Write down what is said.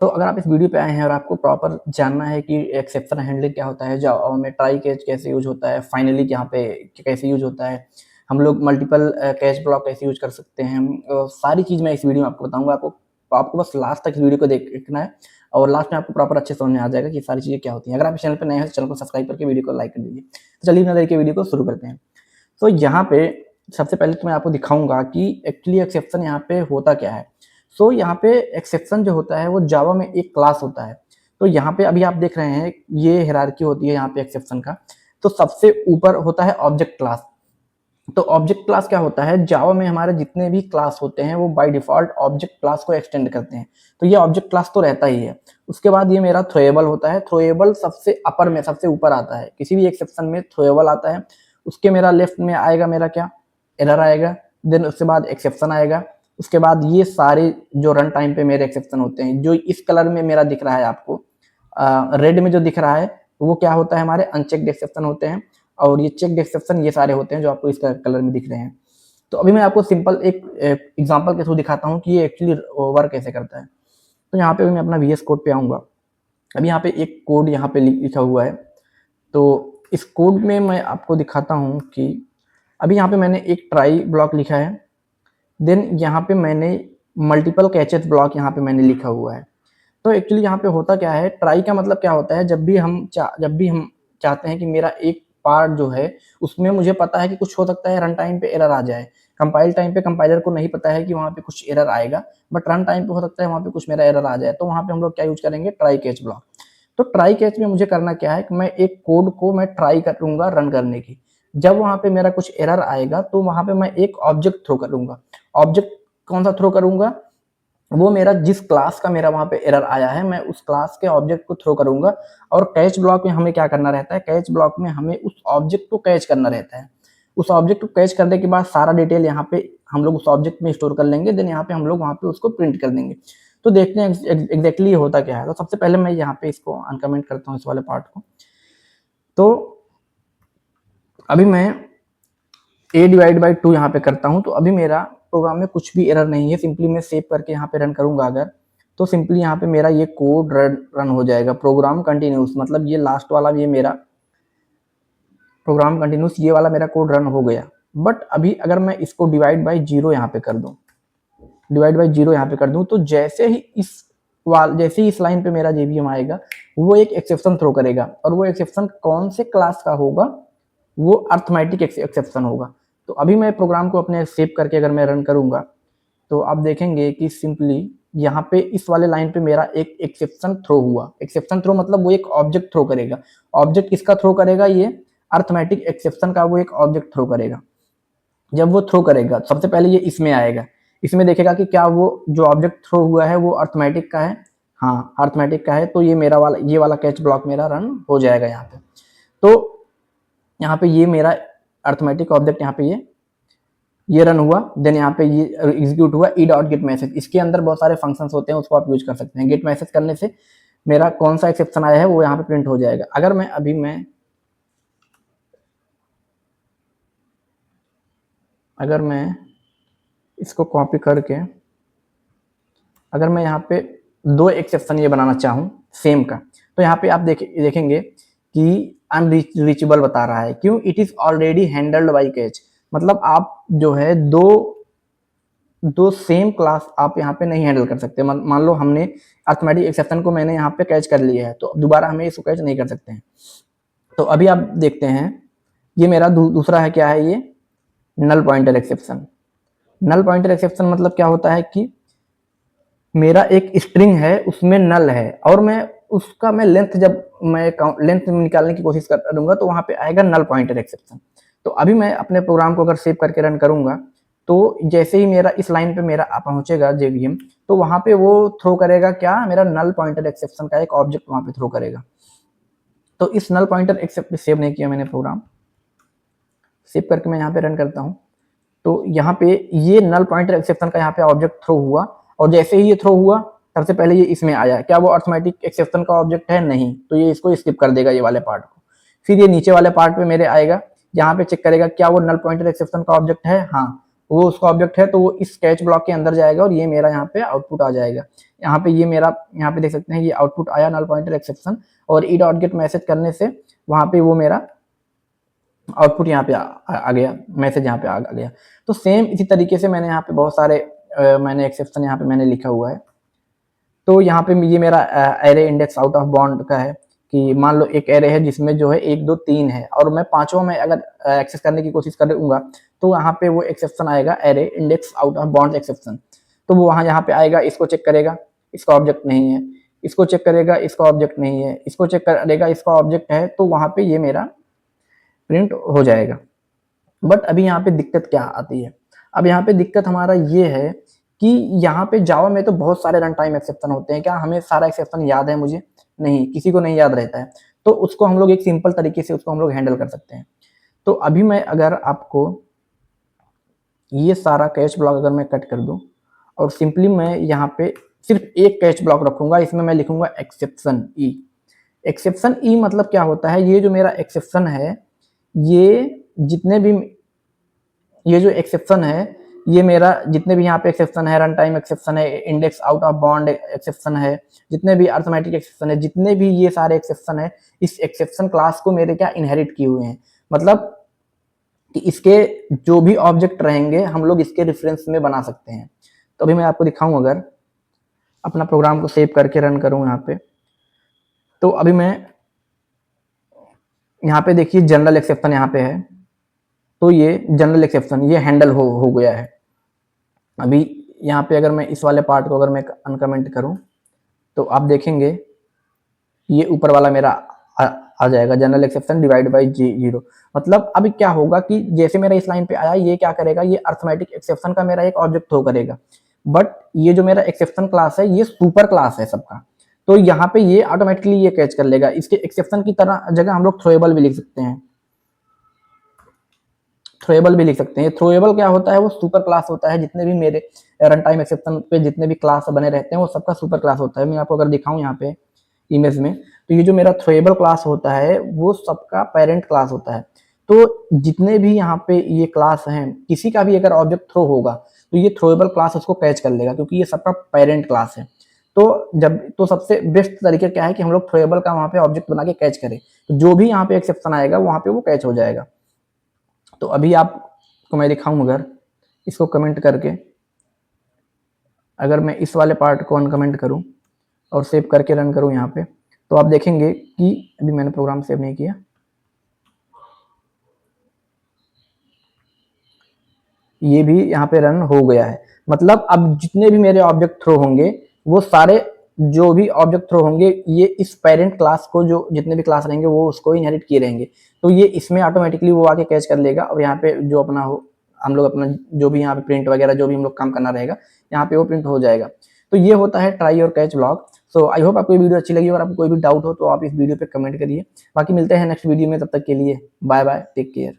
तो अगर आप इस वीडियो पे आए हैं और आपको प्रॉपर जानना है कि एक्सेप्शन हैंडलिंग क्या होता है, जावा में ट्राई कैच कैसे यूज होता है, फाइनली यहाँ पे कैसे यूज होता है, हम लोग मल्टीपल कैच ब्लॉक कैसे यूज कर सकते हैं, सारी चीज़ मैं इस वीडियो में आपको बताऊंगा। आपको बस लास्ट तक इस वीडियो को देखना है और लास्ट में आपको प्रॉपर अच्छे समझ में आ जाएगा कि सारी चीज़ें क्या होती हैं। अगर आप इस चैनल पर नए हैं तो चैनल को सब्सक्राइब करके वीडियो को लाइक कर दीजिए। तो चलिए बिना देरी के वीडियो को शुरू करते हैं। तो यहाँ पे सबसे पहले तो मैं आपको दिखाऊंगा कि एक्चुअली एक्सेप्शन यहाँ पे होता क्या है। सो यहाँ पे एक्सेप्शन जो होता है वो जावा में एक क्लास होता है। तो यहाँ पे अभी आप देख रहे हैं ये हायरार्की होती है यहाँ पे एक्सेप्शन का। तो सबसे ऊपर होता है ऑब्जेक्ट क्लास। तो ऑब्जेक्ट क्लास क्या होता है, जावा में हमारे जितने भी क्लास होते हैं वो बाय डिफॉल्ट ऑब्जेक्ट क्लास को एक्सटेंड करते हैं। तो ये ऑब्जेक्ट क्लास तो रहता ही है। उसके बाद ये मेरा थ्रोएबल होता है। थ्रोएबल सबसे अपर में सबसे ऊपर आता है, किसी भी एक्सेप्शन में थ्रोएबल आता है। उसके मेरा लेफ्ट में आएगा मेरा क्या, एरर आएगा। देन उसके बाद एक्सेप्शन आएगा। उसके बाद ये सारे जो रन टाइम पे मेरे एक्सेप्शन होते हैं, जो इस कलर में मेरा दिख रहा है आपको, रेड में जो दिख रहा है वो क्या होता है, हमारे अनचेक्ड एक्सेप्शन होते हैं। और ये चेक एक्सेप्शन ये सारे होते हैं जो आपको इस कलर में दिख रहे हैं। तो अभी मैं आपको सिंपल एक एग्जांपल के थ्रू दिखाता हूँ कि ये एक्चुअली वर्क कैसे करता है। तो यहाँ पे मैं अपना VS कोड पे आऊँगा। अभी यहाँ पे एक कोड यहाँ पे लिखा हुआ है। तो इस कोड में मैं आपको दिखाता हूँ कि अभी यहाँ पे मैंने एक ट्राई ब्लॉक लिखा है। देन यहाँ पे मैंने मल्टीपल कैचेस ब्लॉक यहाँ पे मैंने लिखा हुआ है। तो एक्चुअली यहाँ पे होता क्या है, ट्राई का मतलब क्या होता है, जब भी हम चाहते हैं कि मेरा एक पार्ट जो है उसमें मुझे पता है कि कुछ हो सकता है रन टाइम पे एरर आ जाए। कंपाइल टाइम पे कंपाइलर को नहीं पता है कि वहाँ पे कुछ एरर आएगा, बट रन टाइम पे हो सकता है वहाँ पे कुछ मेरा एरर आ जाए। तो वहाँ पे हम लोग क्या यूज करेंगे, ट्राई कैच ब्लॉक। तो ट्राई कैच में मुझे करना क्या है कि मैं एक कोड को मैं ट्राई करूंगा रन करने की। जब वहाँ पे मेरा कुछ एरर आएगा तो वहाँ पे मैं एक ऑब्जेक्ट थ्रो करूंगा। ऑब्जेक्ट कौन सा थ्रो करूंगा, वो मेरा जिस क्लास का मेरा वहां पे एरर आया है मैं उस क्लास के ऑब्जेक्ट को थ्रो करूंगा। और कैच ब्लॉक में हमें क्या करना रहता है, कैच ब्लॉक में हमें उस ऑब्जेक्ट को कैच करना रहता है। उस ऑब्जेक्ट को कैच करने के बाद सारा डिटेल यहाँ पे हम लोग उस ऑब्जेक्ट में स्टोर कर लेंगे। देन यहाँ पे हम लोग वहां पे उसको प्रिंट कर देंगे। तो देखते हैं एग्जैक्टली होता क्या है। तो सबसे पहले मैं यहाँ पे इसको अनकमेंट करता हूँ इस वाले पार्ट को। तो अभी मैं a/2 यहाँ पे करता हूँ। तो अभी मेरा प्रोग्राम में कुछ भी एरर नहीं है। सिंपली मैं सेव करके यहाँ पे रन करूंगा अगर, तो सिंपली यहाँ पे मेरा ये कोड रन हो जाएगा। प्रोग्राम कंटिन्यूस मतलब ये लास्ट वाला ये मेरा प्रोग्राम कंटिन्यूस ये वाला मेरा कोड रन हो गया। बट अभी अगर मैं इसको डिवाइड बाई 0 यहाँ पे कर दूं, डिवाइड बाई 0 यहाँ पे कर दूं, तो जैसे ही इस लाइन पे मेरा जेवीएम आएगा वो एक एक्सेप्शन थ्रो करेगा। और वो एक्सेप्शन कौन से क्लास का होगा, वो अर्थमेटिक एक्सेप्शन होगा। तो अभी मैं प्रोग्राम को अपने सेव करके अगर मैं रन करूंगा तो आप देखेंगे कि सिंपली यहाँ पे इस वाले लाइन पे मेरा एक एक्सेप्शन थ्रो हुआ। एक्सेप्शन थ्रो मतलब वो एक ऑब्जेक्ट थ्रो करेगा। ऑब्जेक्ट किसका थ्रो करेगा, ये अर्थमेटिक एक्सेप्शन का वो एक ऑब्जेक्ट थ्रो करेगा। जब वो थ्रो करेगा सबसे पहले ये इसमें आएगा, इसमें देखेगा कि क्या वो जो ऑब्जेक्ट थ्रो हुआ है वो अर्थमेटिक का है। हाँ अर्थमेटिक का है, तो ये वाला कैच ब्लॉक मेरा रन हो जाएगा यहाँ पे। तो यहाँ पे ये मेरा अर्थमेटिक ऑब्जेक्ट यहाँ पे ये रन हुआ। देन यहाँ पे ये एग्जीक्यूट हुआ e.get मैसेज। इसके अंदर बहुत सारे फंक्शंस होते हैं, उसको आप यूज कर सकते हैं। गेट मैसेज करने से मेरा कौन सा एक्सेप्शन आया है वो यहाँ पे प्रिंट हो जाएगा। अगर मैं इसको कॉपी करके अगर मैं यहाँ पे 2 एक्सेप्शन ये बनाना चाहूँ सेम का, तो यहाँ पे आप देखेंगे कि अनरीचेबल बता रहा है। क्यों, it is already handled by catch. मतलब आप जो है दो सेम क्लास आप यहाँ पे नहीं हैंडल कर सकते। मान लो हमने अर्थमेटिक एक्सेप्शन को मैंने यहाँ पे कैच कर लिया है, तो दोबारा हमें इसको कैच नहीं कर सकते हैं। तो अभी आप देखते हैं ये मेरा दूसरा है, क्या है ये, null pointer exception. Null pointer exception मतलब क्या होता है कि मेरा एक स्ट्रिंग है उसमें नल है और मैं लेंथ जब मैं लेंथ निकालने की कोशिश करूंगा तो वहां पे आएगा नल पॉइंटर एक्सेप्शन। तो अभी मैं अपने प्रोग्राम को अगर सेव करके रन करूंगा तो जैसे ही मेरा इस लाइन पे मेरा पहुंचेगा जेवीएम, तो वहां पे वो थ्रो करेगा क्या, मेरा नल पॉइंटर एक्सेप्शन का एक ऑब्जेक्ट वहां पे थ्रो करेगा। तो इस नल पॉइंटर एक्सेप्ट सेव नहीं किया मैंने प्रोग्राम, सेव करके मैं यहाँ पे रन करता हूँ। तो यहाँ पे ये नल पॉइंटर एक्सेप्शन का यहाँ पे ऑब्जेक्ट थ्रो हुआ। और जैसे ही ये थ्रो हुआ सबसे पहले ये इसमें आया। क्या वो अर्थमेटिक एक्सेप्शन का ऑब्जेक्ट है, नहीं, तो ये इसको स्किप कर देगा ये वाले पार्ट को। फिर ये नीचे वाले पार्ट पे मेरे आएगा, यहाँ पे चेक करेगा क्या वो नल पॉइंटर एक्सेप्शन का ऑब्जेक्ट है, हाँ, वो उसका ऑब्जेक्ट है, तो वो इस कैच ब्लॉक के अंदर जाएगा और ये मेरा यहाँ पे आउटपुट आ जाएगा। यहाँ पे ये मेरा, यहाँ पे देख सकते हैं ये आउटपुट आया नल पॉइंटर एक्सेप्शन, और ई डॉट गेट मैसेज करने से वहाँ पे वो मेरा आउटपुट यहाँ पे आ गया, मैसेज यहाँ पे आ गया। तो सेम इसी तरीके से मैंने यहाँ पे बहुत सारे मैंने एक्सेप्शन यहाँ पे मैंने लिखा हुआ है। तो यहाँ पे ये मेरा array index out of bound का है कि मान लो एक एरे है जिसमें जो है 1 2 3 है, और मैं पांचों में अगर एक्सेस करने की कोशिश करूंगा तो वहाँ पे वो एक्सेप्शन आएगा array index out of bound exception. तो वो वहाँ यहाँ पे आएगा, इसको चेक करेगा, इसका ऑब्जेक्ट नहीं है, इसको चेक करेगा, इसका ऑब्जेक्ट नहीं है, इसको चेक करेगा, इसका ऑब्जेक्ट है, तो वहाँ पे ये मेरा प्रिंट हो जाएगा। बट अभी यहाँ पे दिक्कत क्या आती है? अब यहाँ पे दिक्कत हमारा ये है कि यहाँ पे जावा में तो बहुत सारे रन टाइम एक्सेप्शन होते हैं। क्या हमें सारा एक्सेप्शन याद है? मुझे नहीं, किसी को नहीं याद रहता है। तो उसको हम लोग एक सिंपल तरीके से उसको हम लोग हैंडल कर सकते हैं। तो अभी मैं अगर आपको ये सारा कैच ब्लॉक अगर मैं कट कर दूं और सिंपली मैं यहाँ पे सिर्फ एक कैच ब्लॉक रखूंगा, इसमें मैं लिखूंगा एक्सेप्शन ई। एक्सेप्शन ई मतलब क्या होता है? ये जो मेरा एक्सेप्शन है, ये जितने भी ये जो एक्सेप्शन है, ये मेरा जितने भी यहाँ पे एक्सेप्शन है, रन टाइम एक्सेप्शन है, index out of bound exception है, जितने भी अर्थमेटिक एक्सेप्शन है, जितने भी ये सारे एक्सेप्शन है, इस एक्सेप्शन क्लास को मेरे क्या इनहेरिट किए हुए हैं। मतलब कि इसके जो भी ऑब्जेक्ट रहेंगे हम लोग इसके रेफरेंस में बना सकते हैं। तो अभी मैं आपको दिखाऊं, अगर अपना प्रोग्राम को सेव करके रन करूं यहाँ पे, तो अभी मैं यहाँ पे देखिए जनरल एक्सेप्शन यहाँ पे है, तो ये जनरल एक्सेप्शन ये हैंडल हो गया है। अभी यहाँ पे अगर मैं इस वाले पार्ट को अगर मैं अनकमेंट करूं तो आप देखेंगे ये ऊपर वाला मेरा आ जाएगा, general exception divide by zero. मतलब अभी क्या होगा कि जैसे मेरा इस लाइन पे आया, ये क्या करेगा, ये अर्थमेटिक एक्सेप्शन का मेरा एक ऑब्जेक्ट थ्रो करेगा। बट ये जो मेरा एक्सेप्शन क्लास है ये सुपर क्लास है सबका, तो यहाँ पे ये ऑटोमेटिकली ये कैच कर लेगा। इसके एक्सेप्शन की तरह जगह हम लोग थ्रोएबल भी लिख सकते हैं, थ्रोएबल भी लिख सकते हैं। थ्रोएबल क्या होता है? वो सुपर क्लास होता है। जितने भी मेरे रन टाइम एक्सेप्शन पे जितने भी क्लास बने रहते हैं वो सबका सुपर क्लास होता है। मैं आपको अगर दिखाऊं यहाँ पे इमेज में, तो ये जो मेरा थ्रोएबल क्लास होता है वो सबका पेरेंट क्लास होता है। तो जितने भी यहाँ पे ये क्लास हैं, किसी का भी अगर ऑब्जेक्ट थ्रो होगा तो ये थ्रोएबल क्लास उसको कैच कर लेगा, क्योंकि ये सबका पेरेंट क्लास है। तो सबसे बेस्ट तरीका क्या है कि हम लोग थ्रोएबल का वहाँ पे ऑब्जेक्ट बना के कैच करें, तो जो भी यहाँ पे एक्सेप्शन आएगा वहाँ पे वो कैच हो जाएगा। तो अभी आपको मैं दिखाऊं, अगर इसको कमेंट करके अगर मैं इस वाले पार्ट को अनकमेंट करूं और सेव करके रन करूं यहाँ पे, तो आप देखेंगे कि अभी मैंने प्रोग्राम सेव नहीं किया, ये भी यहाँ पे रन हो गया है। मतलब अब जितने भी मेरे ऑब्जेक्ट थ्रो होंगे वो सारे जो भी ऑब्जेक्ट थ्रो होंगे ये इस पेरेंट क्लास को, जो जितने भी क्लास रहेंगे वो उसको इनहेरिट किए रहेंगे। तो ये इसमें ऑटोमेटिकली वो आके कैच कर लेगा, और यहाँ पे जो अपना हो हम लोग अपना जो भी यहाँ पे प्रिंट वगैरह जो भी हम लोग काम करना रहेगा यहाँ पे वो प्रिंट हो जाएगा। तो ये होता है ट्राई और catch block. So I hope आपको ये वीडियो अच्छी लगी, और आपको कोई भी डाउट हो तो आप इस वीडियो पे कमेंट करिए। बाकी मिलते हैं नेक्स्ट वीडियो में, तब तक के लिए बाय बाय, टेक केयर।